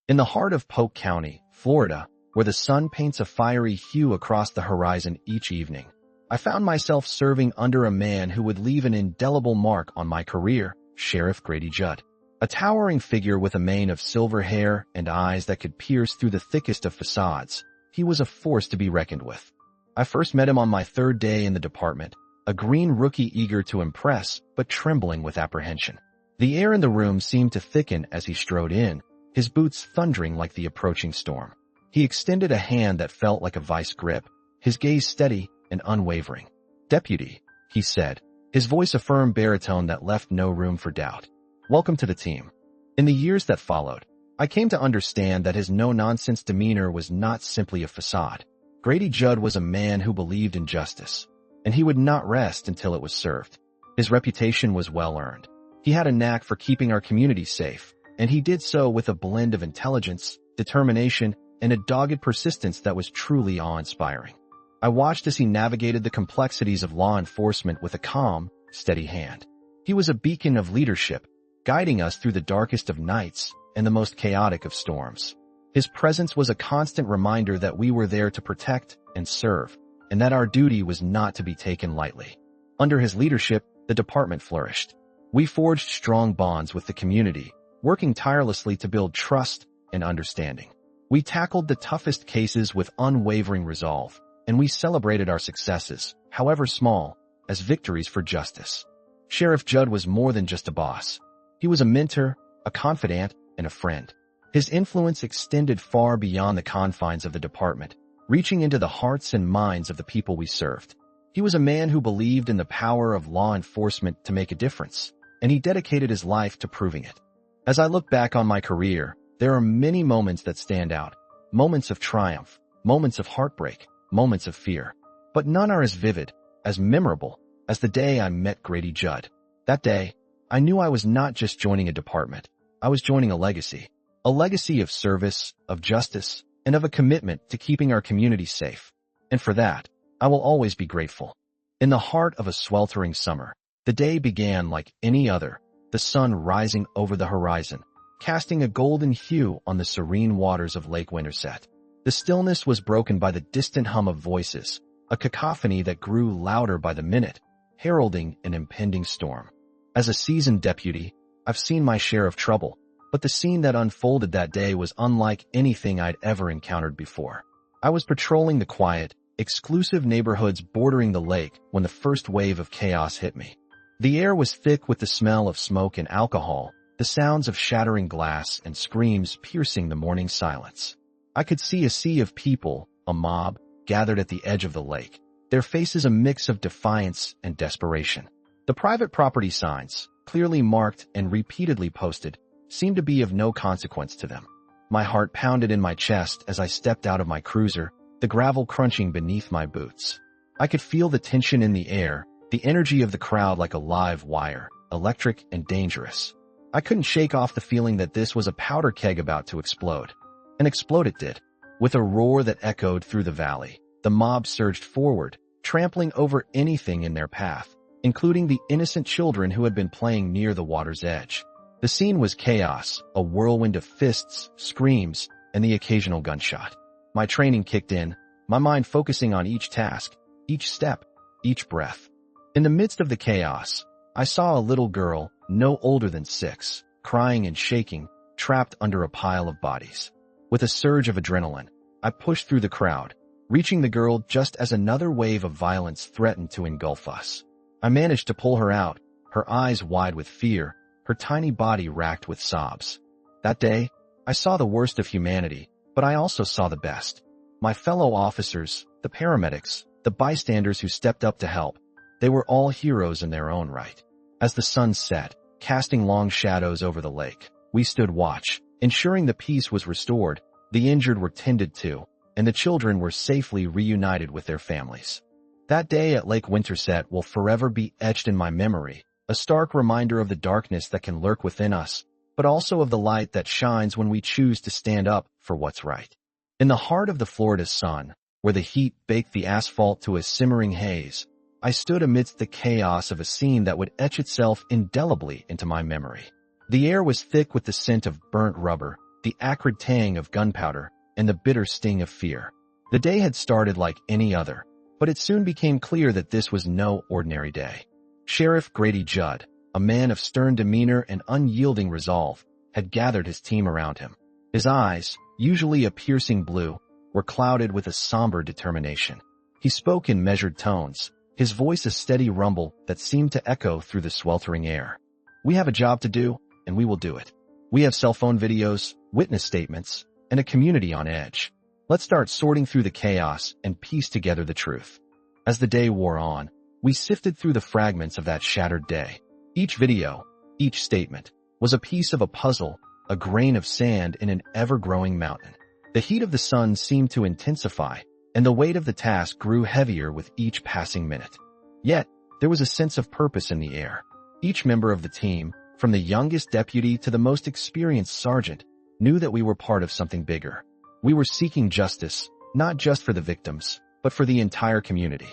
In the heart of Polk County, Florida, where the sun paints a fiery hue across the horizon each evening, I found myself serving under a man who would leave an indelible mark on my career, Sheriff Grady Judd. A towering figure with a mane of silver hair and eyes that could pierce through the thickest of facades, he was a force to be reckoned with. I first met him on my third day in the department, a green rookie eager to impress but trembling with apprehension. The air in the room seemed to thicken as he strode in, his boots thundering like the approaching storm. He extended a hand that felt like a vice grip, his gaze steady and unwavering. "Deputy," he said, his voice a firm baritone that left no room for doubt. "Welcome to the team." In the years that followed, I came to understand that his no-nonsense demeanor was not simply a facade. Grady Judd was a man who believed in justice, and he would not rest until it was served. His reputation was well-earned. He had a knack for keeping our community safe, and he did so with a blend of intelligence, determination, and a dogged persistence that was truly awe-inspiring. I watched as he navigated the complexities of law enforcement with a calm, steady hand. He was a beacon of leadership, guiding us through the darkest of nights and the most chaotic of storms. His presence was a constant reminder that we were there to protect and serve, and that our duty was not to be taken lightly. Under his leadership, the department flourished. We forged strong bonds with the community, working tirelessly to build trust and understanding. We tackled the toughest cases with unwavering resolve, and we celebrated our successes, however small, as victories for justice. Sheriff Judd was more than just a boss. He was a mentor, a confidant, and a friend. His influence extended far beyond the confines of the department, reaching into the hearts and minds of the people we served. He was a man who believed in the power of law enforcement to make a difference, and he dedicated his life to proving it. As I look back on my career, there are many moments that stand out, moments of triumph, moments of heartbreak, moments of fear. But none are as vivid, as memorable, as the day I met Grady Judd. That day, I knew I was not just joining a department. I was joining a legacy of service, of justice, and of a commitment to keeping our community safe. And for that, I will always be grateful. In the heart of a sweltering summer, the day began like any other, the sun rising over the horizon, casting a golden hue on the serene waters of Lake Winterset. The stillness was broken by the distant hum of voices, a cacophony that grew louder by the minute, heralding an impending storm. As a seasoned deputy, I've seen my share of trouble, but the scene that unfolded that day was unlike anything I'd ever encountered before. I was patrolling the quiet, exclusive neighborhoods bordering the lake when the first wave of chaos hit me. The air was thick with the smell of smoke and alcohol, the sounds of shattering glass and screams piercing the morning silence. I could see a sea of people, a mob, gathered at the edge of the lake, their faces a mix of defiance and desperation. The private property signs, clearly marked and repeatedly posted, seemed to be of no consequence to them. My heart pounded in my chest as I stepped out of my cruiser, the gravel crunching beneath my boots. I could feel the tension in the air, the energy of the crowd like a live wire, electric and dangerous. I couldn't shake off the feeling that this was a powder keg about to explode. And explode it did. With a roar that echoed through the valley, the mob surged forward, trampling over anything in their path, including the innocent children who had been playing near the water's edge. The scene was chaos, a whirlwind of fists, screams, and the occasional gunshot. My training kicked in, my mind focusing on each task, each step, each breath. In the midst of the chaos, I saw a little girl, no older than 6, crying and shaking, trapped under a pile of bodies. With a surge of adrenaline, I pushed through the crowd, reaching the girl just as another wave of violence threatened to engulf us. I managed to pull her out, her eyes wide with fear, her tiny body racked with sobs. That day, I saw the worst of humanity, but I also saw the best. My fellow officers, the paramedics, the bystanders who stepped up to help, they were all heroes in their own right. As the sun set, casting long shadows over the lake, we stood watch, ensuring the peace was restored, the injured were tended to, and the children were safely reunited with their families. That day at Lake Winterset will forever be etched in my memory, a stark reminder of the darkness that can lurk within us, but also of the light that shines when we choose to stand up for what's right. In the heart of the Florida sun, where the heat baked the asphalt to a simmering haze, I stood amidst the chaos of a scene that would etch itself indelibly into my memory. The air was thick with the scent of burnt rubber, the acrid tang of gunpowder, and the bitter sting of fear. The day had started like any other, but it soon became clear that this was no ordinary day. Sheriff Grady Judd, a man of stern demeanor and unyielding resolve, had gathered his team around him. His eyes, usually a piercing blue, were clouded with a somber determination. He spoke in measured tones, his voice a steady rumble that seemed to echo through the sweltering air. "We have a job to do, and we will do it. We have cell phone videos, witness statements, and a community on edge. Let's start sorting through the chaos and piece together the truth." As the day wore on, we sifted through the fragments of that shattered day. Each video, each statement, was a piece of a puzzle, a grain of sand in an ever-growing mountain. The heat of the sun seemed to intensify, and the weight of the task grew heavier with each passing minute. Yet, there was a sense of purpose in the air. Each member of the team, from the youngest deputy to the most experienced sergeant, knew that we were part of something bigger. We were seeking justice, not just for the victims, but for the entire community.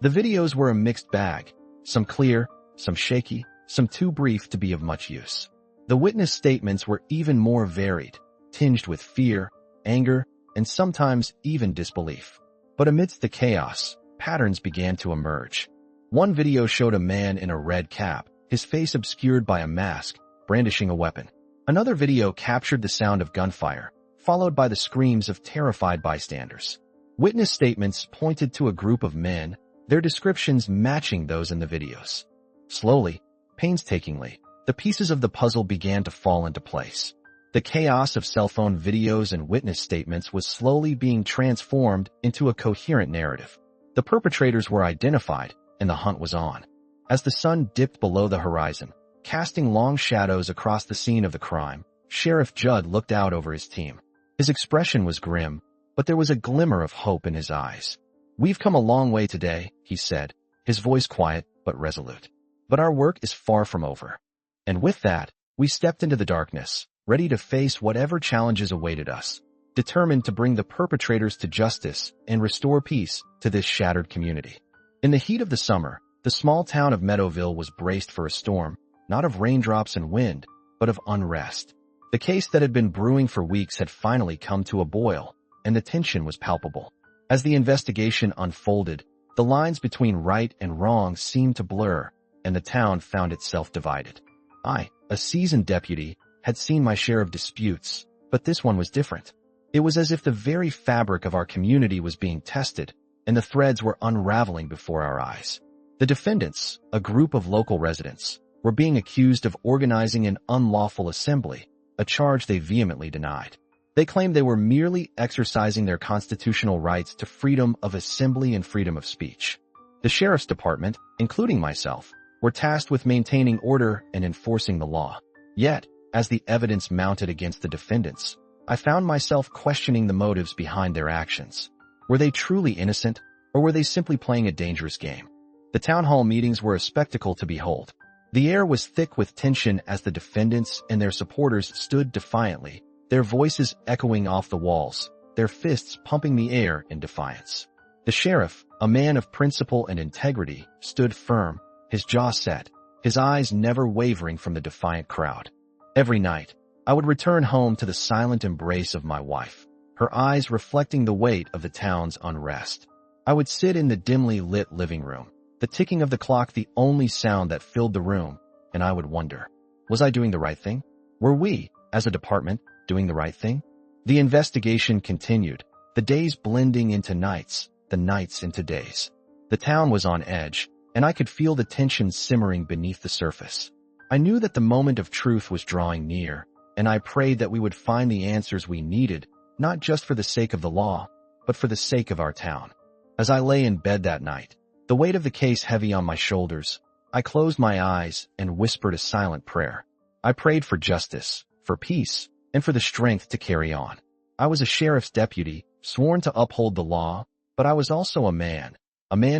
The videos were a mixed bag, some clear, some shaky, some too brief to be of much use. The witness statements were even more varied, tinged with fear, anger, and sometimes even disbelief. But amidst the chaos, patterns began to emerge. One video showed a man in a red cap, his face obscured by a mask, brandishing a weapon. Another video captured the sound of gunfire, followed by the screams of terrified bystanders. Witness statements pointed to a group of men, their descriptions matching those in the videos. Slowly, painstakingly, the pieces of the puzzle began to fall into place. The chaos of cell phone videos and witness statements was slowly being transformed into a coherent narrative. The perpetrators were identified, and the hunt was on. As the sun dipped below the horizon, casting long shadows across the scene of the crime, Sheriff Judd looked out over his team. His expression was grim, but there was a glimmer of hope in his eyes. "We've come a long way today," he said, his voice quiet but resolute. "But our work is far from over." And with that, we stepped into the darkness, ready to face whatever challenges awaited us, determined to bring the perpetrators to justice and restore peace to this shattered community. In the heat of the summer, the small town of Meadowville was braced for a storm, not of raindrops and wind, but of unrest. The case that had been brewing for weeks had finally come to a boil, and the tension was palpable. As the investigation unfolded, the lines between right and wrong seemed to blur, and the town found itself divided. I, a seasoned deputy, had seen my share of disputes, but this one was different. It was as if the very fabric of our community was being tested, and the threads were unraveling before our eyes. The defendants, a group of local residents, were being accused of organizing an unlawful assembly, a charge they vehemently denied. They claimed they were merely exercising their constitutional rights to freedom of assembly and freedom of speech. The sheriff's department, including myself, were tasked with maintaining order and enforcing the law. Yet, as the evidence mounted against the defendants, I found myself questioning the motives behind their actions. Were they truly innocent, or were they simply playing a dangerous game? The town hall meetings were a spectacle to behold. The air was thick with tension as the defendants and their supporters stood defiantly, their voices echoing off the walls, their fists pumping the air in defiance. The sheriff, a man of principle and integrity, stood firm, his jaw set, his eyes never wavering from the defiant crowd. Every night, I would return home to the silent embrace of my wife, her eyes reflecting the weight of the town's unrest. I would sit in the dimly lit living room, the ticking of the clock the only sound that filled the room, and I would wonder, was I doing the right thing? Were we, as a department, doing the right thing? The investigation continued, the days blending into nights, the nights into days. The town was on edge, and I could feel the tension simmering beneath the surface. I knew that the moment of truth was drawing near, and I prayed that we would find the answers we needed, not just for the sake of the law, but for the sake of our town. As I lay in bed that night, the weight of the case heavy on my shoulders, I closed my eyes and whispered a silent prayer. I prayed for justice, for peace, and for the strength to carry on. I was a sheriff's deputy, sworn to uphold the law, but I was also a man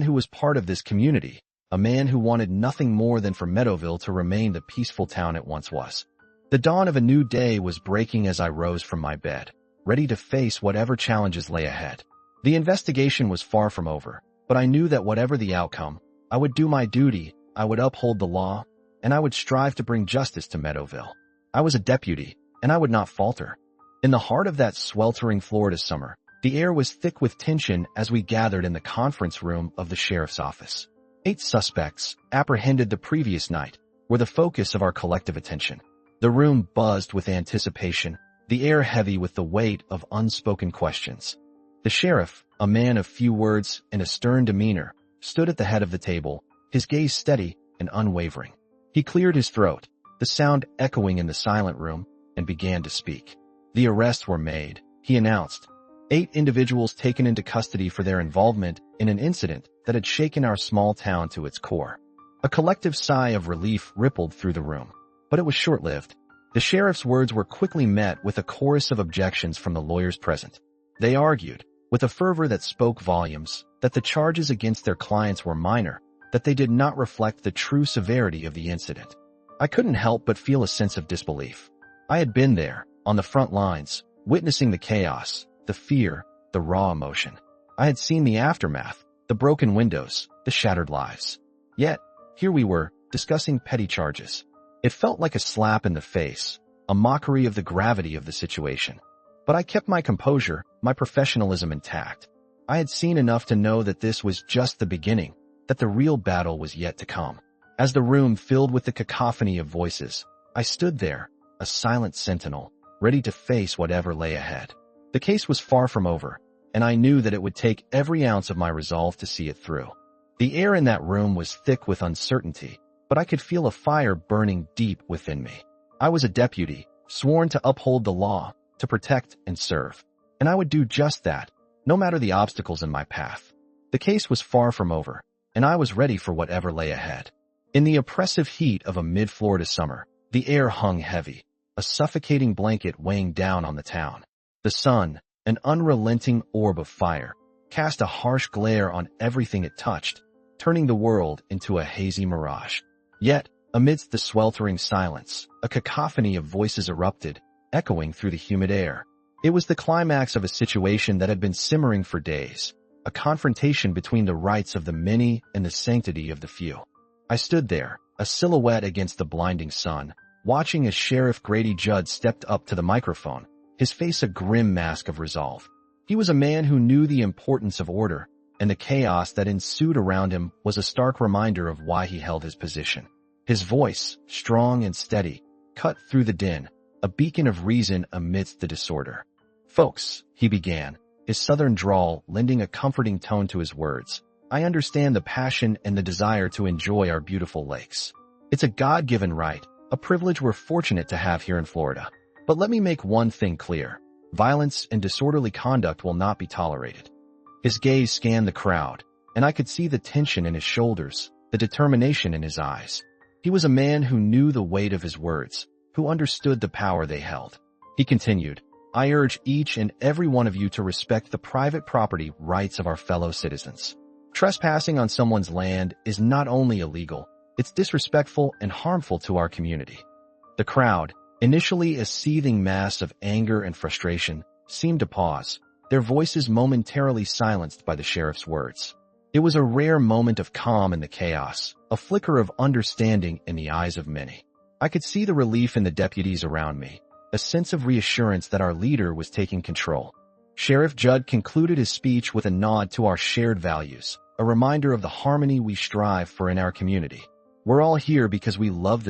who was part of this community, a man who wanted nothing more than for Meadowville to remain the peaceful town it once was. The dawn of a new day was breaking as I rose from my bed, ready to face whatever challenges lay ahead. The investigation was far from over, but I knew that whatever the outcome, I would do my duty, I would uphold the law, and I would strive to bring justice to Meadowville. I was a deputy, and I would not falter. In the heart of that sweltering Florida summer, the air was thick with tension as we gathered in the conference room of the sheriff's office. 8 suspects, apprehended the previous night, were the focus of our collective attention. The room buzzed with anticipation, the air heavy with the weight of unspoken questions. The sheriff, a man of few words and a stern demeanor, stood at the head of the table, his gaze steady and unwavering. He cleared his throat, the sound echoing in the silent room, and began to speak. The arrests were made, he announced. 8 individuals taken into custody for their involvement in an incident that had shaken our small town to its core. A collective sigh of relief rippled through the room, but it was short-lived. The sheriff's words were quickly met with a chorus of objections from the lawyers present. They argued, with a fervor that spoke volumes, that the charges against their clients were minor, that they did not reflect the true severity of the incident. I couldn't help but feel a sense of disbelief. I had been there, on the front lines, witnessing the chaos, the fear, the raw emotion. I had seen the aftermath, the broken windows, the shattered lives. Yet, here we were, discussing petty charges. It felt like a slap in the face, a mockery of the gravity of the situation. But I kept my composure, my professionalism intact. I had seen enough to know that this was just the beginning, that the real battle was yet to come. As the room filled with the cacophony of voices, I stood there, a silent sentinel, ready to face whatever lay ahead. The case was far from over, and I knew that it would take every ounce of my resolve to see it through. The air in that room was thick with uncertainty, but I could feel a fire burning deep within me. I was a deputy, sworn to uphold the law, to protect and serve. And I would do just that, no matter the obstacles in my path. The case was far from over, and I was ready for whatever lay ahead. In the oppressive heat of a mid-Florida summer, the air hung heavy, a suffocating blanket weighing down on the town. The sun, an unrelenting orb of fire, cast a harsh glare on everything it touched, turning the world into a hazy mirage. Yet, amidst the sweltering silence, a cacophony of voices erupted, echoing through the humid air. It was the climax of a situation that had been simmering for days, a confrontation between the rights of the many and the sanctity of the few. I stood there, a silhouette against the blinding sun, watching as Sheriff Grady Judd stepped up to the microphone, his face a grim mask of resolve. He was a man who knew the importance of order, and the chaos that ensued around him was a stark reminder of why he held his position. His voice, strong and steady, cut through the din, a beacon of reason amidst the disorder. "Folks," he began, his southern drawl lending a comforting tone to his words, "I understand the passion and the desire to enjoy our beautiful lakes. It's a God-given right, a privilege we're fortunate to have here in Florida. But let me make one thing clear. Violence and disorderly conduct will not be tolerated." His gaze scanned the crowd, and I could see the tension in his shoulders, the determination in his eyes. He was a man who knew the weight of his words, who understood the power they held. He continued, "I urge each and every one of you to respect the private property rights of our fellow citizens. Trespassing on someone's land is not only illegal, it's disrespectful and harmful to our community." The crowd, initially a seething mass of anger and frustration, seemed to pause, their voices momentarily silenced by the sheriff's words. It was a rare moment of calm in the chaos, a flicker of understanding in the eyes of many. I could see the relief in the deputies around me, a sense of reassurance that our leader was taking control. Sheriff Judd concluded his speech with a nod to our shared values, a reminder of the harmony we strive for in our community. "We're all here because we love the